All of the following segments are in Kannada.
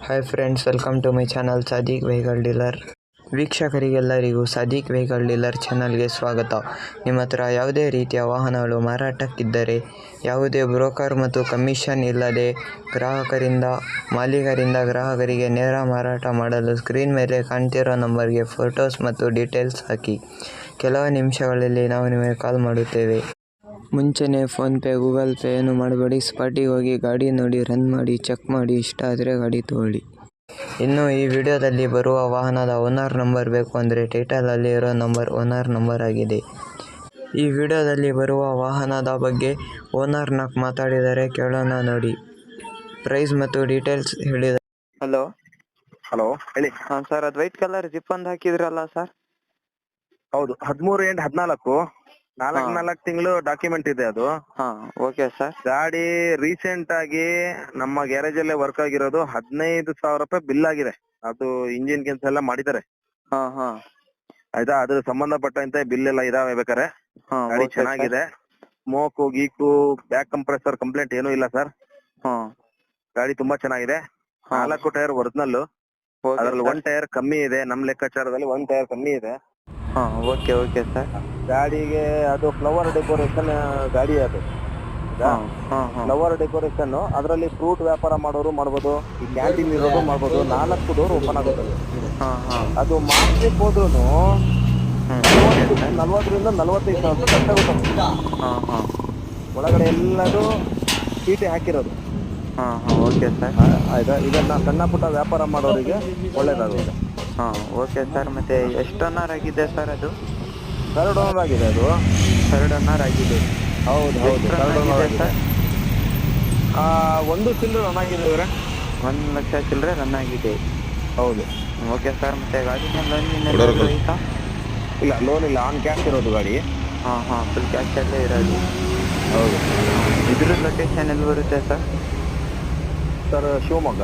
Hi friends, welcome to my channel Sadiq vehicle dealer. ವೀಕ್ಷಕರಿಗೆಲ್ಲರಿಗೂ ಸಾದಿಕ್ ವೆಹಿಕಲ್ ಡೀಲರ್ ಚಾನಲ್ಗೆ ಸ್ವಾಗತ. ನಿಮ್ಮ ಹತ್ರ ಯಾವುದೇ ರೀತಿಯ ವಾಹನಗಳು ಮಾರಾಟಕ್ಕಿದ್ದರೆ ಯಾವುದೇ ಬ್ರೋಕರ್ ಮತ್ತು ಕಮಿಷನ್ ಇಲ್ಲದೆ ಮಾಲೀಕರಿಂದ ಗ್ರಾಹಕರಿಗೆ ನೇರ ಮಾರಾಟ ಮಾಡಲು ಸ್ಕ್ರೀನ್ ಮೇಲೆ ಕಾಣ್ತಿರೋ ನಂಬರ್ಗೆ ಫೋಟೋಸ್ ಮತ್ತು ಡೀಟೇಲ್ಸ್ ಹಾಕಿ. ಕೆಲವು ನಿಮಿಷಗಳಲ್ಲಿ ನಾವು ನಿಮಗೆ ಕಾಲ್ ಮಾಡುತ್ತೇವೆ. ಮುಂಚೆನೇ ಫೋನ್ಪೇ, ಗೂಗಲ್ ಪೇ ಏನು ಮಾಡಬೇಡಿ. ಸ್ಪಾಟಿಗೆ ಹೋಗಿ ಗಾಡಿ ನೋಡಿ, ರನ್ ಮಾಡಿ, ಚೆಕ್ ಮಾಡಿ, ಇಷ್ಟ ಆದರೆ ಗಾಡಿ ತಗೊಳ್ಳಿ. ಇನ್ನು ಈ ವಿಡಿಯೋದಲ್ಲಿ ಬರುವ ವಾಹನದ ಓನರ್ ನಂಬರ್ ಬೇಕು ಅಂದರೆ ಟೈಟಲಲ್ಲಿ ಇರೋ ನಂಬರ್ ಓನರ್ ನಂಬರ್ ಆಗಿದೆ. ಈ ವಿಡಿಯೋದಲ್ಲಿ ಬರುವ ವಾಹನದ ಬಗ್ಗೆ ಓನರ್ನ ಮಾತಾಡಿದರೆ ಕೇಳೋಣ ನೋಡಿ. ಪ್ರೈಸ್ ಮತ್ತು ಡೀಟೇಲ್ಸ್ ಹೇಳಿದ್ದಾರೆ. ಹಲೋ ಹೇಳಿ. ಹಾಂ ಸರ್, ಅದು ವೈಟ್ ಕಲರ್ ಜಿಪ್ ಒಂದು ಹಾಕಿದ್ರಲ್ಲ ಸರ್? ಹೌದು, 13/8/14 4 ತಿಂಗಳು ಡಾಕ್ಯುಮೆಂಟ್ ಇದೆ ಅದು. ಹಾಂ, ಓಕೆ ಸರ್. ಗಾಡಿ ರೀಸೆಂಟ್ ಆಗಿ ನಮ್ಮ ಗ್ಯಾರೇಜ್ ಅಲ್ಲೇ ವರ್ಕ್ ಆಗಿರೋದು. 15,000 ರೂಪಾಯಿ ಬಿಲ್ ಆಗಿದೆ. ಅದು ಇಂಜಿನ್ ಕೆಲಸ ಎಲ್ಲ ಮಾಡಿದ್ದಾರೆ. ಹಾಂ ಹಾಂ, ಆಯ್ತಾ, ಅದ್ರ ಸಂಬಂಧಪಟ್ಟಂತೆ ಬಿಲ್ ಎಲ್ಲ ಇದಾವೆ. ಬೇಕಾರೆ ಹಾಂ, ಗಾಡಿ ಓಕೆ ಚೆನ್ನಾಗಿದೆ. ಸ್ಮೋಕು ಗೀಕು ಬ್ಯಾಕ್ ಕಂಪ್ರೆಸರ್ ಕಂಪ್ಲೇಂಟ್ ಏನೂ ಇಲ್ಲ ಸರ್. ಹಾಂ, ಗಾಡಿ ತುಂಬಾ ಚೆನ್ನಾಗಿದೆ. 4 ಟೈರ್ ಒರಿಜಿನಲ್. ಅದ್ರಲ್ಲಿ 1 ಟೈರ್ ಕಮ್ಮಿ ಇದೆ. ನಮ್ ಲೆಕ್ಕಾಚಾರದಲ್ಲಿ 1 ಟೈರ್ ಕಮ್ಮಿ ಇದೆ. ಹಾಂ, ಓಕೆ ಓಕೆ ಸರ್. ಗಾಡಿಗೆ ಅದು ಫ್ಲವರ್ ಡೆಕೋರೇಷನ್ ಗಾಡಿ ಅದು. ಹಾಂ ಹಾಂ ಹಾಂ, ಫ್ಲವರ್ ಡೆಕೋರೇಷನ್, ಅದರಲ್ಲಿ ಫ್ರೂಟ್ ವ್ಯಾಪಾರ ಮಾಡೋರು ಮಾಡ್ಬೋದು, ಈ ಕ್ಯಾಂಟೀನ್ ಇರೋದು ಮಾಡ್ಬೋದು. 4 ಡೋರ್ ಓಪನ್ ಆಗುತ್ತೆ. ಹಾಂ ಹಾಂ, ಅದು ಮಾರ್ಕೆಟ್ ಹೋದ್ರು 40ರಿಂದ 45,000 ಖರ್ಚಾಗುತ್ತೆ. ಹಾಂ ಹಾಂ, ಒಳಗಡೆ ಎಲ್ಲದು ಚೀಟಿ ಹಾಕಿರೋದು. ಹಾಂ ಹಾಂ, ಓಕೆ ಸರ್. ಆಯ್ತಾ, ಇದನ್ನ ಸಣ್ಣ ಪುಟ್ಟ ವ್ಯಾಪಾರ ಮಾಡೋರಿಗೆ ಒಳ್ಳೇದಾಗುತ್ತೆ. ಹಾಂ, ಓಕೆ ಸರ್. ಮತ್ತೆ ಎಷ್ಟು ಓನರ್ ಆಗಿದೆ ಸರ್ ಅದು? 3rd ಓನರ್ ಆಗಿದೆ ಅದು. 3rd ಓನರ್ ಆಗಿದೆ. ಹೌದು ಹೌದು, ಎಷ್ಟು 3rd run ಓನರ್ ಆಗಿದೆ ಆಗಿದೆ. ಸರ್? 1 ಚಿಲ್ಲರೆ ರನ್ ಆಗಿದೆ ಇವರೇ. 1 ಲಕ್ಷ ಚಿಲ್ಲರೆ ರನ್ ಆಗಿದೆ. ಹೌದು. Okay sir. ಮತ್ತೆ ಗಾಡಿ ಲೋನ್ ಐತಾ? ಇಲ್ಲ, ಲೋನ್ ಇಲ್ಲ, ಆನ್ ಕ್ಯಾಶ್ ಇರೋದು ಗಾಡಿ. ಹಾಂ ಹಾಂ, ಫುಲ್ ಕ್ಯಾಶಲ್ಲೇ ಇರೋದು. ಹೌದು. ಇದ್ರ ಲೊಕೇಶನ್ ಎಲ್ಲಿ ಬರುತ್ತೆ ಸರ್? ಸರ್, ಶಿವಮೊಗ್ಗ.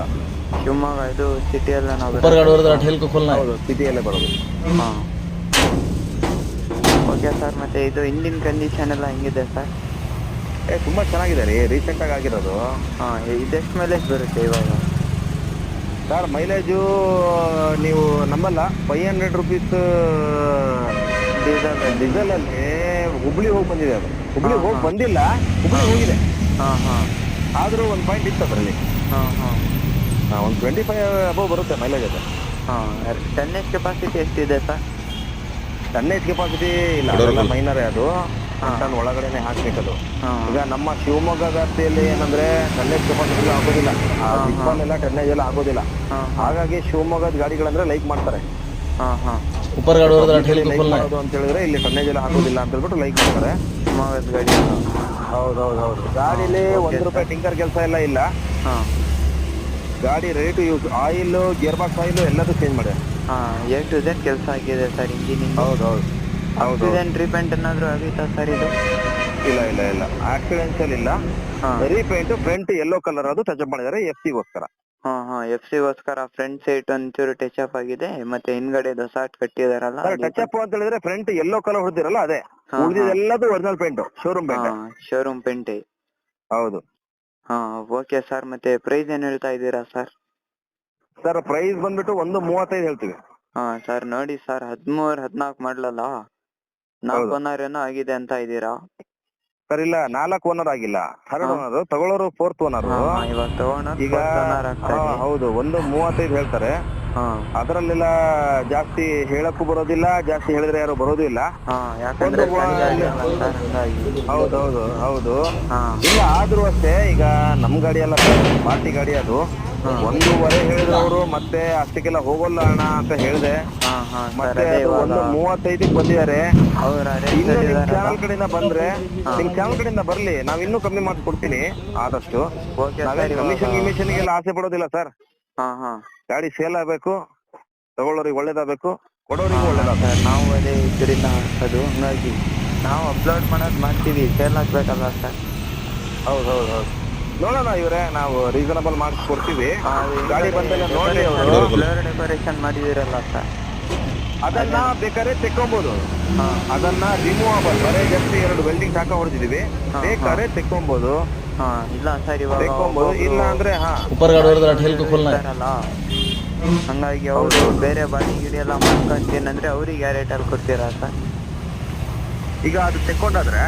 ಶಿವಮೊಗ್ಗ. ಇದು ಸಿಟಿಯಲ್ಲ ನಾವು? ಹೌದು, ಸಿಟಿಯಲ್ಲೇ ಬರೋದು. ಹಾಂ, ಓಕೆ ಸರ್. ಮತ್ತೆ ಇದು ಇಂಜಿನ್ ಕಂಡೀಷನ್ ಎಲ್ಲ ಹೆಂಗಿದೆ ಸರ್? ತುಂಬಾ ಚೆನ್ನಾಗಿದೆ ರೀ, ರೀಸೆಂಟ್ ಆಗಿ ಆಗಿರೋದು. ಹಾಂ, ಇದೆಷ್ಟು ಮೈಲೇಜ್ ಬರುತ್ತೆ ಇವಾಗ? ಸರ್, ಮೈಲೇಜು ನೀವು ನಂಬಲ್ಲ, 500 ರೂಪೀಸ್ ಡೀಸೆಲ್ ಅಲ್ಲಿ ಹುಬ್ಳಿ ಹೋಗಿ ಬಂದಿದೆ. ಅದು ಹುಬ್ಳಿ ಹೋಗಿ ಬಂದಿಲ್ಲ, ಹುಬ್ಳಿ ಹೋಗಿದೆ. ಹಾಂ ಹಾಂ, ಆದ್ರೂ 1 ಪಾಯಿಂಟ್ ಇತ್ತು ಅದರಲ್ಲಿ. ಹಾಂ ಹಾಂ, ಒಂದು 25 ಅಬೌವ್ ಬರುತ್ತೆ ಮೈಲೇಜ್ ಅದು. ಹಾಂ, ಟನ್ನೇಜ್ ಕೆಪಾಸಿಟಿ ಎಷ್ಟಿದೆ ಸರ್? ಟನ್ನೇಜ್ ಕೆಪಾಸಿಟಿ ಇಲ್ಲ, ಅದೆಲ್ಲ ಮೈನರೇ. ಅದು ಟನ್ ಒಳಗಡೆನೆ ಹಾಕ್ಬೇಕದು. ಈಗ ನಮ್ಮ ಶಿವಮೊಗ್ಗ ವ್ಯಾಪ್ತಿಯಲ್ಲಿ ಏನಂದ್ರೆ ಟನ್ನೇಜ್ ಕೆಪಾಸಿಟಿ ಆಗೋದಿಲ್ಲ, ಜಿಪ್ಪಲ್ಲೆಲ್ಲ ಟನ್ನೇಜ್ ಎಲ್ಲ ಆಗೋದಿಲ್ಲ. ಹಾಗಾಗಿ ಶಿವಮೊಗ್ಗದ ಗಾಡಿಗಳಂದ್ರೆ ಲೈಕ್ ಮಾಡ್ತಾರೆ. ಹಾಂ ಹಾಂ, ಲೈಕ್ ಮಾಡೋದು ಅಂತ ಹೇಳಿದ್ರೆ ಇಲ್ಲಿ ಟನ್ನೇಜ್ ಎಲ್ಲ ಆಗೋದಿಲ್ಲ ಅಂತ ಹೇಳ್ಬಿಟ್ಟು ಲೈಕ್ ಮಾಡ್ತಾರೆ ಶಿವಮೊಗ್ಗದ ಗಾಡಿ. ಹೌದೌದು ಹೌದು. ಗಾಡಿಲಿ 1 ರೂಪಾಯಿ ಟಿಂಕರ್ ಕೆಲಸ ಎಲ್ಲ ಇಲ್ಲ. ಹಾಂ, ಗಾಡಿ ready to use. Oil, gear box oil ಎಲ್ಲದೂ ಚೇಂಜ್ ಮಾಡಿ. ಹಾಂ, A to Z ಕೆಲಸ ಆಗಿದೆ ಸರ್ ಇಂಜಿನಿಂದ. ಹೌದು ಹೌದು ಹೌದು. ಆಕ್ಸಿಡೆಂಟ್ ರೀಪೇಂಟ್ ಏನಾದರೂ ಆಗೈತಾ ಸರ್ ಇದು? ಇಲ್ಲ ಇಲ್ಲ ಇಲ್ಲ, ಆಕ್ಸಿಡೆನ್ಷಿಯಲ್ ಇಲ್ಲ. ರೀಪೇಂಟ್ ಫ್ರಂಟ್ ಯೆಲ್ಲೋ ಕಲರ್ ಅದು ಟಚ್ ಅಪ್ ಮಾಡಿದ್ದಾರೆ FC ಗೋಸ್ಕರ. ಹಾಂ ಹಾಂ, FC ಗೋಸ್ಕರ ಫ್ರಂಟ್ ಸೈಟ್ ಒಂಚೂರು ಟಚ್ ಅಪ್ ಆಗಿದೆ. ಮತ್ತೆ ಹಿಂದ್ಗಡೆ ದಸಾಟ್ ಕಟ್ಟಿದಾರಲ್ಲ, ಟಚ್ ಅಪ್ ಅಂತ ಹೇಳಿದ್ರೆ ಫ್ರಂಟ್ ಯೆಲ್ಲೋ ಕಲರ್ ಹೊಡೆದಿರಲ್ಲ ಅದೇ. ಉಳಿದಿದ್ದೆಲ್ಲದು original paint, showroom paint. Showroom ಪೇಂಟೆ. ಹೌದು. ಹಾಂ, ಓಕೆ ಸರ್. ಮತ್ತೆ ಪ್ರೈಸ್ ಏನು ಹೇಳ್ತಾ ಇದ್ದೀರಾ ಸರ್? ಸರ್, ಪ್ರೈಸ್ ಬಂದ್ಬಿಟ್ಟು 1.35 ಹೇಳ್ತೀವಿ. ಹಾಂ ಸರ್, ನೋಡಿ ಸರ್, 13-14 ಮಾಡಲಲ್ಲ, 4 ಓನರ್ ಏನೋ ಆಗಿದೆ ಅಂತ ಇದ್ದೀರಾ? ಸರ್ ಇಲ್ಲ, 4 ಓನರ್ ಆಗಿಲ್ಲ, 3rd ಓನರ್. ತಗೊಳ್ಳೋರು 4th owner. ಇವಾಗ ತಗೊಂಡು ಈಗ ಹೌದು, 1.35 ಹೇಳ್ತಾರೆ. ಅದರಲ್ಲೆಲ್ಲ ಜಾಸ್ತಿ ಹೇಳಕ್ಕೂ ಬರೋದಿಲ್ಲ, ಜಾಸ್ತಿ ಹೇಳಿದ್ರೆ ಯಾರು ಬರೋದು ಇಲ್ಲ. ಹೌದೌದು ಹೌದು. ಇಲ್ಲ, ಆದ್ರೂ ಅಷ್ಟೇ, ಈಗ ನಮ್ ಗಾಡಿ ಎಲ್ಲ ಪಾರ್ಟಿ ಗಾಡಿ ಅದು. 1.25 ಹೇಳಿದ್ರು ಅವರು, ಮತ್ತೆ ಅಷ್ಟಕ್ಕೆಲ್ಲ ಹೋಗೋಲ್ಲ ಅಣ್ಣ ಅಂತ ಹೇಳಿದೆ. ಮತ್ತೆ 1.35 ಬಂದಿದ್ದಾರೆ. ಇನ್ನು ನಿಮ್ ಚಾನಲ್ ಕಡೆಯಿಂದ ಬಂದ್ರೆ, ನಿಮ್ ಚಾನಲ್ ಕಡೆಯಿಂದ ಬರ್ಲಿ, ನಾವ್ ಇನ್ನೂ ಕಮ್ಮಿ ಮಾಡಿ ಕೊಡ್ತೀನಿ ಆದಷ್ಟು. ಕಮಿಷನ್ಗೆಲ್ಲ ಆಸೆ ಪಡೋದಿಲ್ಲ ಸರ್. ಗಾಡಿ ಸೇಲ್ ಆಗ್ಬೇಕು, ತಗೊಳ್ಳೋರಿಗೆ ಒಳ್ಳೇದಾಗಬೇಕು, ಕೊಡೋರಿಗೆ ಒಳ್ಳೇದಾಗಬೇಕು. ನಾವು ಅದೇ ಇದರಿಂದ ಅದು, ಹಂಗಾಗಿ ನಾವು ಅಪ್ಲೋಡ್ ಮಾಡೋದು ಮಾಡ್ತೀವಿ, ಸೇಲ್ ಆಗ್ಬೇಕಲ್ಲ ಸರ್. ಹೌದೌದು ಹೌದು. ನೋಡೋಣ ಇವ್ರೆ, ನಾವು ರೀಸನಬಲ್ ಮಾಡಿಸ್ಕೊಡ್ತೀವಿ. ಗಾಡಿ ಬಂದೆಲ್ಲ ನೋಡಿ. ಫ್ಲವರ್ ಡೆಕೋರೇಷನ್ ಮಾಡಿದಿರಲ್ಲ ಸರ್, ಅದನ್ನ ಬೇಕಾದ್ರೆ ತೆಕ್ಕೊಬಹುದು. ಅದನ್ನ ರಿಮೂವಬಲ್, ಬರೇ ಜಸ್ಟ್ 2 ವೆಲ್ಡಿಂಗ್ ಹಾಕ ಹೊಡೆದಿದೀವಿ, ಬೇಕಾದ್ರೆ ತೆಕ್ಕೊಬಹುದು. ಇಲ್ಲ ಸರ್ ಇವಾಗ ತೆಕ್ಕೊಂಬೋದು, ಇಲ್ಲ ಅಂದ್ರೆ ऊपर गाड़ी ಹೊಡೆದ್ರೆ ठेल को खोलना है ಇರ್ತಾರಲ್ಲ, ಹಂಗಾಗಿ ಅವರು ಬೇರೆ ಬಾಡಿ ಗಿಡಿ ಎಲ್ಲ ಮಾಡ್ಕೊಂತೀನಂದ್ರೆ ಅವ್ರಿಗೆ ಯಾವ ರೇಟಲ್ಲಿ ಕೊಡ್ತೀರಾ ಸರ್? ಈಗ ಅದು ತೆಕ್ಕೊಂಡಾದ್ರೆ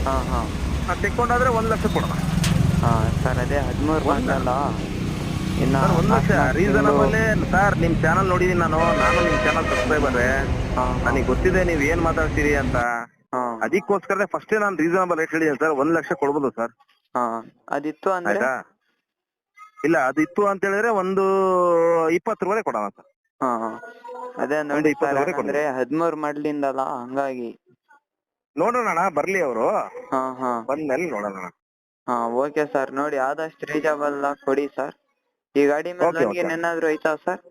ಹಾ ತೆಕ್ಕೊಂಡಾದ್ರೆ 1 ಲಕ್ಷ ಕೊಡೋಣ ಸರ್. ಅದೇ 13 ಮಾಸಲ್ಲ ಇನ್ನ ಸರ್. 1 lakh reasonable sir. ನಿಮ್ ಚಾನಲ್ ನೋಡಿದೀನಿ ನಾನು ನಿಮ್ ಚಾನಲ್ ಸಬ್ಸ್ಕ್ರೈಬರ್. ನನಗೆ ಗೊತ್ತಿದೆ ನೀವ್ ಏನ್ ಮಾತಾಡ್ತೀರಿ ಅಂತ. ಅದಕ್ಕೋಸ್ಕರ ಫಸ್ಟ್ ನಾನು ರೀಸನಬಲ್ ರೇಟ್ ಹೇಳಿದ್ದೀನಿ ಸರ್. 1 ಲಕ್ಷ ಕೊಡ್ಬೋದು ಸರ್. ಅದಿತ್ತು ಅಂದ್ರೆ ಆಯ್ತಾ? ಇಲ್ಲ ಅದಿತ್ತು ಅಂತ ಹೇಳಿದ್ರೆ ಒಂದು 20 ಕೊಡೋಣ ಸರ್. ಅದೇ ನೋಡಿ ಸರ್, ಯಾಕಂದ್ರೆ 13 ಮಾಡ್ಲಿಂದಲ್ಲ, ಹಂಗಾಗಿ ನೋಡೋಣ ಬರ್ಲಿ ಅವರು. ಬಂದ್ಮೇಲೆ ನೋಡೋಣ. Okay sir. ನೋಡಿ ಆದಷ್ಟು ರೀಸನಬಲ್ ಕೊಡಿ ಸರ್. ಈ ಗಾಡಿ ಮೇಲೆ ಲೋನ್ ಏನಾದ್ರು ಐತಾ ಸರ್?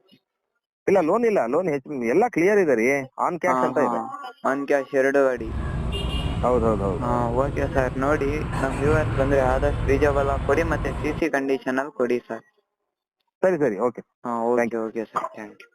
ಇಲ್ಲ ಲೋನ್ ಇಲ್ಲ, ಲೋನ್ ಎಲ್ಲ ಕ್ಲಿಯರ್ ಇದೆ ರೀ. ಆನ್ ಕ್ಯಾಶ್ ಅಂತ ಇದೆ. ಆನ್ ಕ್ಯಾಶ್ 2 ಗಾಡಿ. ಹೌದೌದು. Okay sir. ನೋಡಿ ನಮ್ ವ್ಯೂವರ್ಸ್ ಬಂದ್ರೆ ಆದಷ್ಟು ರೀಸನಬಲ್ ಕೊಡಿ, ಮತ್ತೆ CC ಕಂಡೀಷನ್ ಅಲ್ಲಿ ಕೊಡಿ ಸರ್. ಸರಿ okay. Okay sir, thank you.